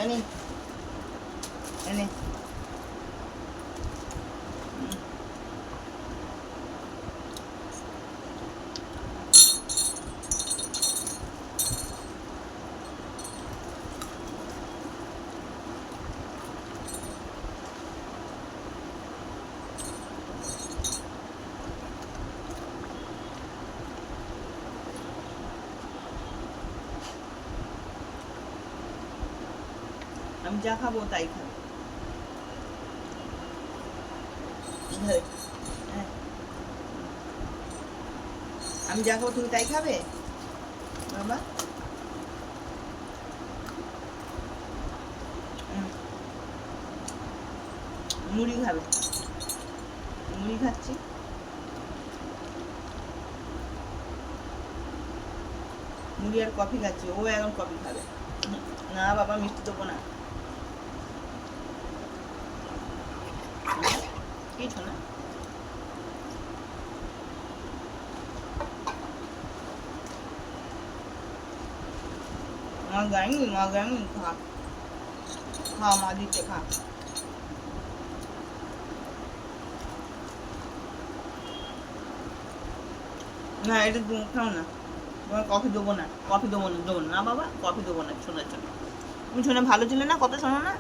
এনে এনে আমি যা খাবো তাই খাবে। হ্যাঁ, আমি যা খাবো তুমি তাই খাবে বাবা। মুড়ি খাবে, মুড়ি খাচ্ছি। মুড়ি আর কফি খাচ্ছি, ও এখন কফি খাবে। না বাবা মিষ্টি দেবো না। কিছু না, মা গাইনি খা, খা মা দিচ্ছে খা। না এটা তুমি খাও না, তোমার কফি দেবো না, কফি দেবো না, দেবো না বাবা, কফি দেবো না। শোনার জন্য তুমি শুনে ভালো ছিলে না, কথা শোনো না।